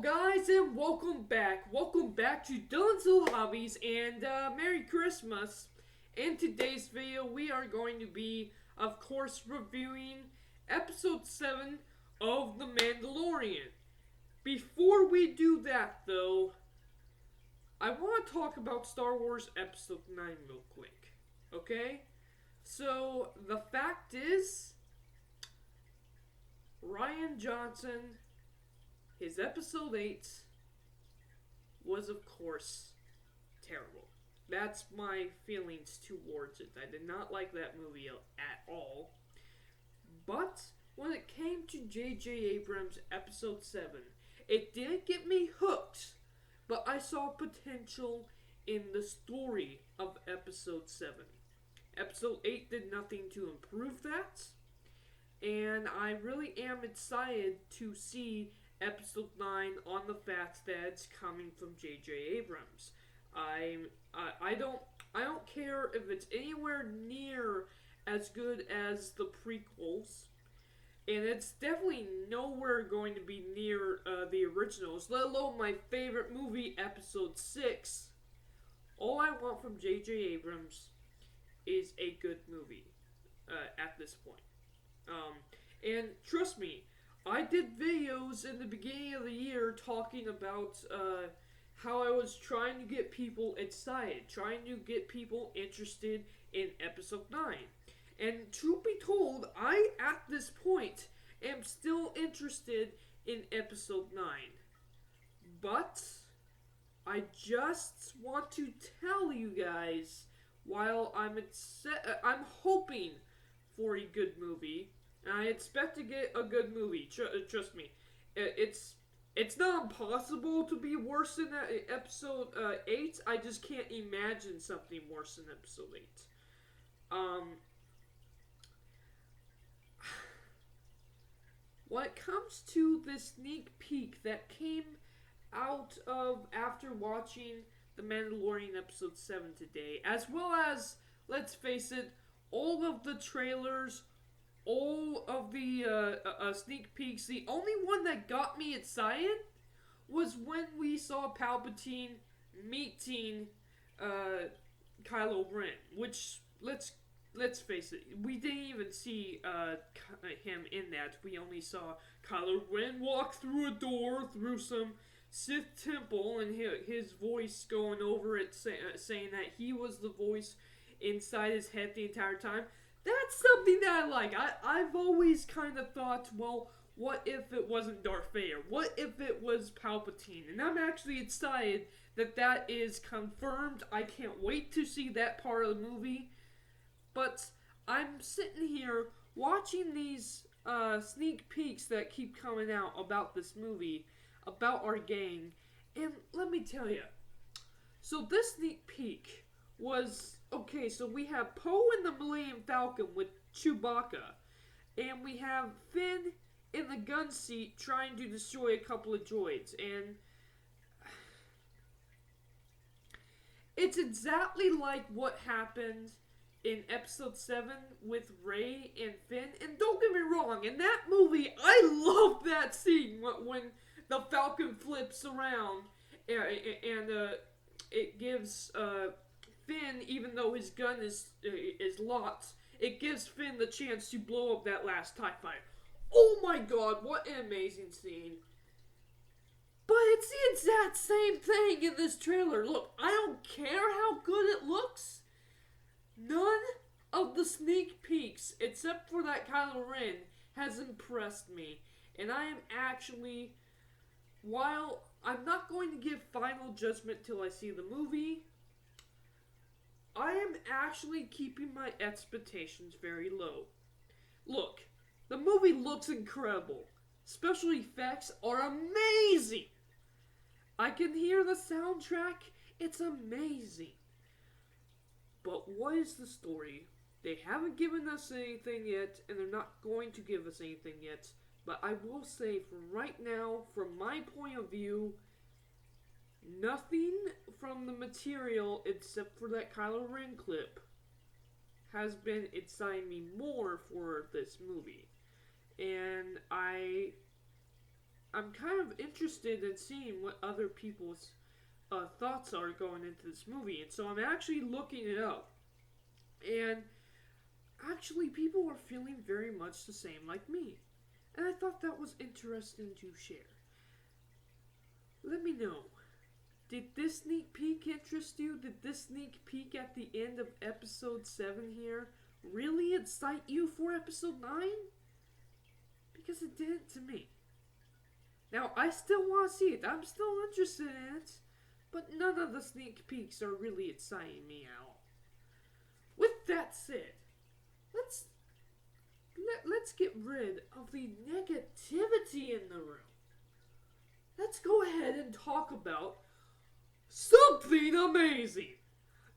guys, and welcome back. Welcome back to Dylan's Little Hobbies, and Merry Christmas. In today's video, we are going to be, of course, reviewing episode 7 of The Mandalorian. Before we do that, though, I want to talk about Star Wars episode 9 real quick. Okay? So, the fact is, Rian Johnson, his episode 8 was, of course, terrible. That's my feelings towards it. I did not like that movie at all. But when it came to J.J. Abrams' episode 7, it didn't get me hooked, but I saw potential in the story of episode 7. Episode 8 did nothing to improve that, and I really am excited to see episode 9 on the fact that it's coming from J.J. Abrams. I don't care if it's anywhere near as good as the prequels, and it's definitely nowhere going to be near the originals, let alone my favorite movie, episode 6. All I want from J.J. Abrams is a good movie at this point. And trust me, I did videos in the beginning of the year talking about how I was trying to get people excited, trying to get people interested in episode 9. And truth be told, I, at this point, am still interested in episode 9. But I just want to tell you guys, while I'm hoping for a good movie, and I expect to get a good movie. Trust me, it's not impossible to be worse than episode 8. I just can't imagine something worse than episode 8. When it comes to the sneak peek that came out of after watching The Mandalorian episode 7 today, as well as, let's face it, all of the trailers, all of the sneak peeks, the only one that got me excited was when we saw Palpatine meeting Kylo Ren, which, let's face it, we didn't even see him in that. We only saw Kylo Ren walk through a door through some Sith temple, and his voice going over it saying that he was the voice inside his head the entire time. That's something that I like. I've always kind of thought, well, what if it wasn't Darth Vader? What if it was Palpatine? And I'm actually excited that that is confirmed. I can't wait to see that part of the movie. But I'm sitting here watching these sneak peeks that keep coming out about this movie, about our gang, and let me tell you. So this sneak peek was, okay, so we have Poe in the Millennium Falcon with Chewbacca, and we have Finn in the gun seat trying to destroy a couple of droids, and it's exactly like what happened in episode 7 with Rey and Finn. And don't get me wrong, in that movie, I love that scene when the Falcon flips around and it gives Finn, even though his gun is locked, it gives Finn the chance to blow up that last TIE fighter. Oh my god, what an amazing scene. But it's the exact same thing in this trailer. Look, I don't care how good it looks. None of the sneak peeks, except for that Kylo Ren, has impressed me. And I am actually, while I'm not going to give final judgment till I see the movie, I am actually keeping my expectations very low. Look, the movie looks incredible. Special effects are amazing. I can hear the soundtrack. It's amazing. But what is the story? They haven't given us anything yet, and they're not going to give us anything yet. But I will say, from right now, from my point of view, nothing from the material, except for that Kylo Ren clip, has been exciting me more for this movie. And I I'm kind of interested in seeing what other people's thoughts are going into this movie, and so I'm actually looking it up. And actually, people are feeling very much the same like me, and I thought that was interesting to share. Let me know. Did this sneak peek interest you? Did this sneak peek at the end of episode 7 here really excite you for episode 9? Because it didn't to me. Now, I still want to see it. I'm still interested in it. But none of the sneak peeks are really exciting me at all. With that said, let's get rid of the negativity in the room. Let's go ahead and talk about something amazing.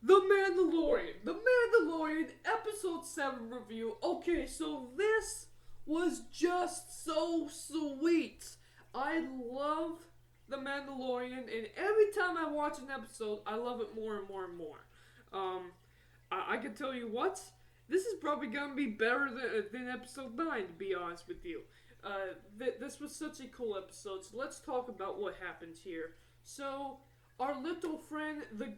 The Mandalorian. The Mandalorian episode 7 review. Okay, so this was just so sweet. I love The Mandalorian, and every time I watch an episode, I love it more and more and more. I can tell you what, this is probably going to be better than episode 9, to be honest with you. This was such a cool episode, so let's talk about what happens here. So, our little friend, the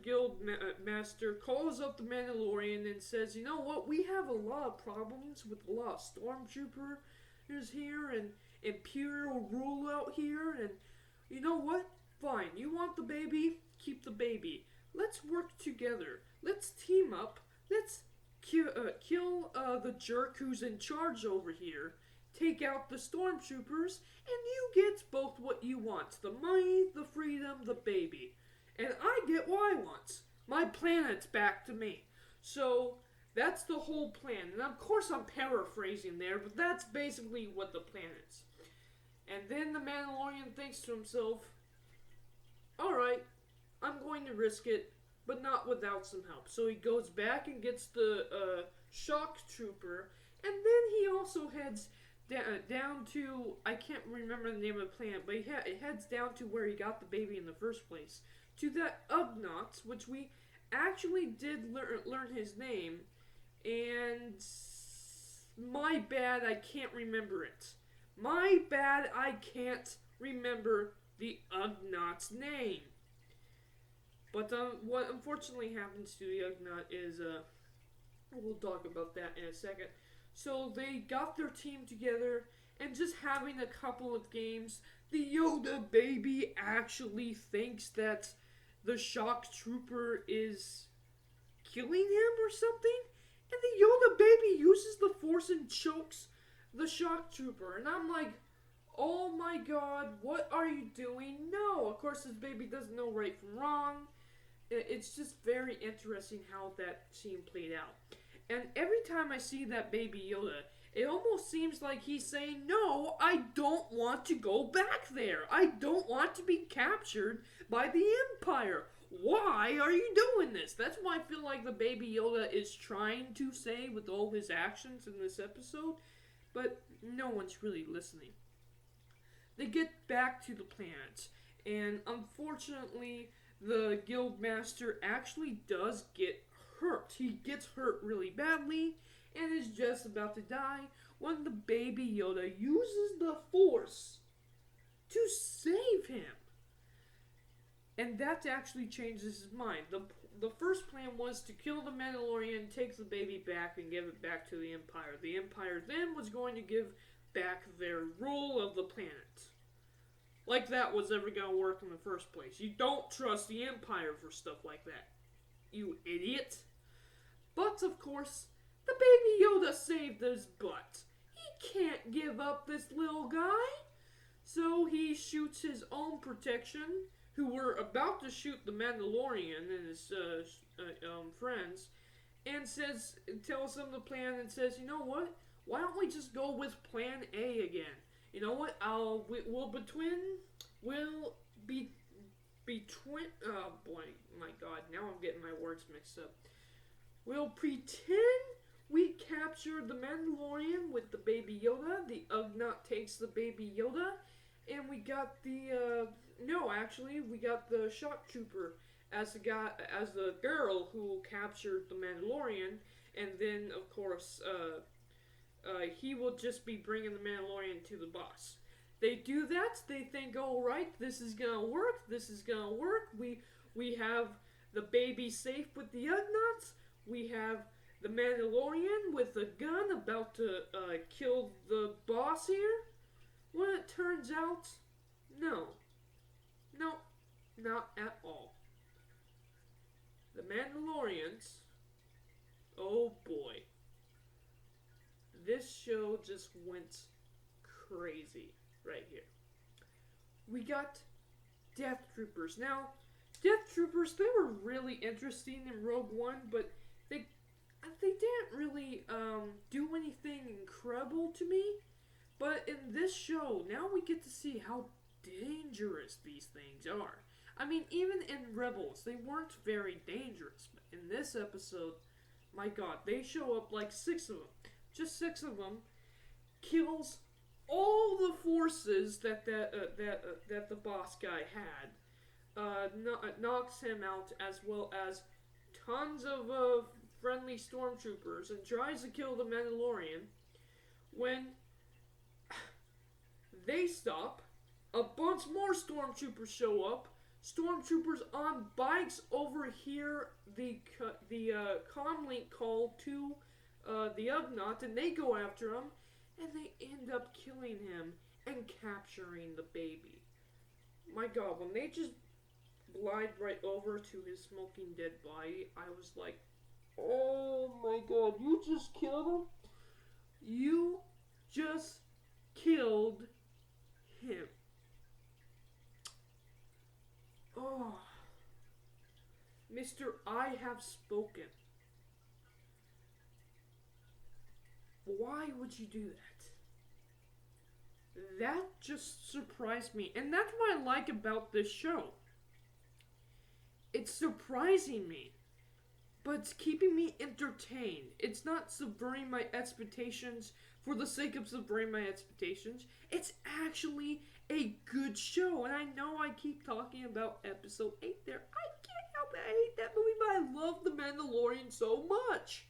guild master, calls up the Mandalorian and says, you know what, we have a lot of problems with a lot of stormtroopers here and Imperial rule out here, and you know what? Fine, you want the baby? Keep the baby. Let's work together. Let's team up. Let's kill the jerk who's in charge over here. Take out the stormtroopers, and you get both what you want. The money, the freedom, the baby. And I get what I want. My planet's back to me. So, that's the whole plan. And of course I'm paraphrasing there, but that's basically what the plan is. And then the Mandalorian thinks to himself, alright, I'm going to risk it, but not without some help. So he goes back and gets the shock trooper, and then he also heads down to, I can't remember the name of the planet, but he heads down to where he got the baby in the first place, to that Ugnaught, which we actually did learn his name, and my bad, I can't remember it. My bad, I can't remember the Ugnaught's name. But what unfortunately happens to the Ugnaught is, we'll talk about that in a second. So they got their team together, and just having a couple of games, the Yoda baby actually thinks that the shock trooper is killing him or something, and the Yoda baby uses the Force and chokes the shock trooper, and I'm like, oh my god, what are you doing? No, of course this baby doesn't know right from wrong. It's just very interesting how that scene played out. And every time I see that baby Yoda, it almost seems like he's saying, no, I don't want to go back there. I don't want to be captured by the Empire. Why are you doing this? That's what I feel like the baby Yoda is trying to say with all his actions in this episode. But no one's really listening. They get back to the planet, and unfortunately, the guild master actually does get hurt. He gets hurt really badly, and is just about to die when the baby Yoda uses the Force to save him. And that actually changes his mind. The first plan was to kill the Mandalorian, take the baby back, and give it back to the Empire. The Empire then was going to give back their rule of the planet. Like that was ever going to work in the first place. You don't trust the Empire for stuff like that, you idiot. But, of course, the baby Yoda saved his butt. He can't give up this little guy. So he shoots his own protection, who were about to shoot the Mandalorian and his friends, and tells them the plan and says, you know what? Why don't we just go with Plan A again? You know what? We'll be between. Oh boy, my God! Now I'm getting my words mixed up. We'll pretend we captured the Mandalorian with the baby Yoda. The Ugnaught takes the baby Yoda, and we got the. We got the shock trooper as the girl who captured the Mandalorian, and then of course he will just be bringing the Mandalorian to the boss. They do that. They think, all right, this is gonna work. This is gonna work. We have the baby safe with the Ugnaughts. We have the Mandalorian with a gun about to kill the boss here. When it turns out, no, not at all. The Mandalorians. Oh boy. This show just went crazy right here. We got Death Troopers. Now, Death Troopers, they were really interesting in Rogue One, but they didn't really do anything incredible to me. But in this show, now we get to see how dangerous these things are. I mean, even in Rebels, they weren't very dangerous. But in this episode, my god, they show up like 6 of them. Just 6 of them. Kills all the forces that the boss guy had. Knocks him out, as well as tons of friendly stormtroopers, and tries to kill the Mandalorian. When they stop, a bunch more stormtroopers show up. Stormtroopers on bikes overhear the comlink call to the Ugnaught, and they go after him, and they end up killing him and capturing the baby. My god, when they just glide right over to his smoking dead body, I was like, oh my god, you just killed him? You just killed him. Oh. Mr. I have spoken. Why would you do that? That just surprised me. And that's what I like about this show. It's surprising me, but it's keeping me entertained. It's not subverting my expectations for the sake of subverting my expectations. It's actually a good show. And I know I keep talking about episode 8 there. I can't help it. I hate that movie, but I love The Mandalorian so much.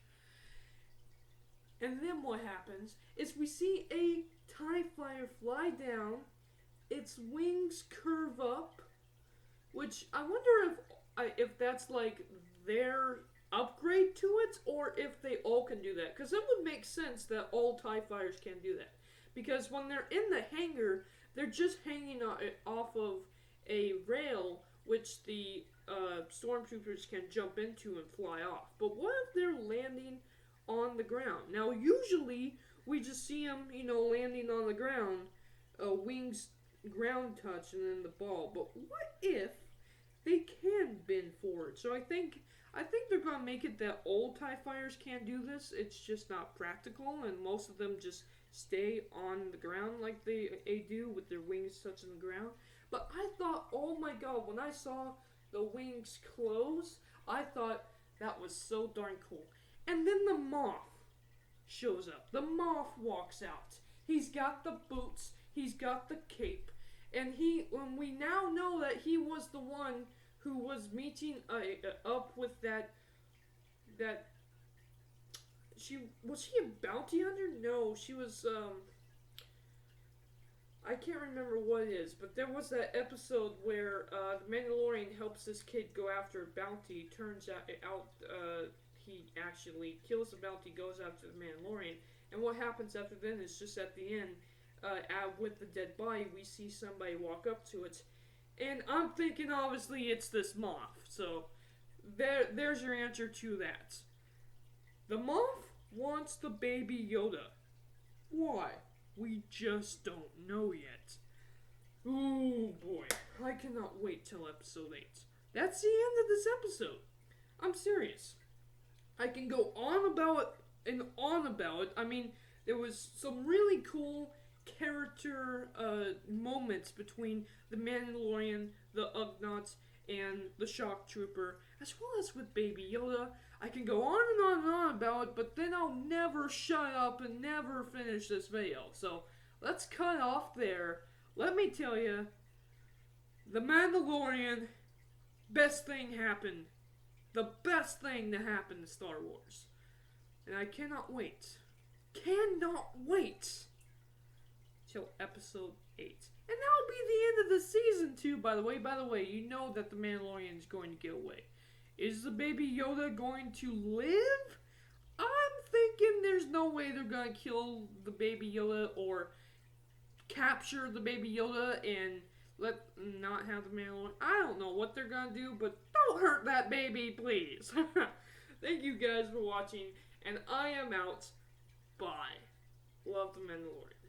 And then what happens is we see a TIE fighter fly down. Its wings curve up, which I wonder if that's like their upgrade to it, or if they all can do that. Because it would make sense that all TIE fighters can do that. Because when they're in the hangar, they're just hanging off of a rail, which the stormtroopers can jump into and fly off. But what if they're landing on the ground? Now, usually, we just see them, landing on the ground, wings ground touch, and then the ball. But what if they can bend forward? So I think they're going to make it that all TIE fighters can't do this. It's just not practical, and most of them just stay on the ground like they do with their wings touching the ground. But I thought, oh my god, when I saw the wings close, I thought that was so darn cool. And then the Moff shows up. The Moff walks out. He's got the boots. He's got the cape. And we now know that he was the one who was meeting up with that. Was she a bounty hunter? No, she was. I can't remember what it is, but there was that episode where the Mandalorian helps this kid go after a bounty. Turns out he actually kills the bounty, goes after the Mandalorian, and what happens after then is just at the end, with the dead body, we see somebody walk up to it, and I'm thinking obviously it's this Moff. So there's your answer to that. The Moff wants the baby Yoda. Why? We just don't know yet. Oh boy, I cannot wait till episode 8. That's the end of this episode. I'm serious. I can go on about it and on about it. I mean, there was some really cool character moments between the Mandalorian, the Ugnaughts, and the Shock Trooper, as well as with Baby Yoda. I can go on and on and on about it, but then I'll never shut up and never finish this video. So, let's cut off there. Let me tell you, The Mandalorian, best thing happened. The best thing to happen to Star Wars. And I cannot wait till episode 8. And that'll be the end of the season, too, by the way. By the way, you know that the Mandalorian is going to get away. Is the Baby Yoda going to live? I'm thinking there's no way they're going to kill the Baby Yoda or capture the Baby Yoda and not have the Mandalorian. I don't know what they're going to do, but don't hurt that baby, please. Thank you guys for watching, and I am out. Bye. Love the Mandalorian.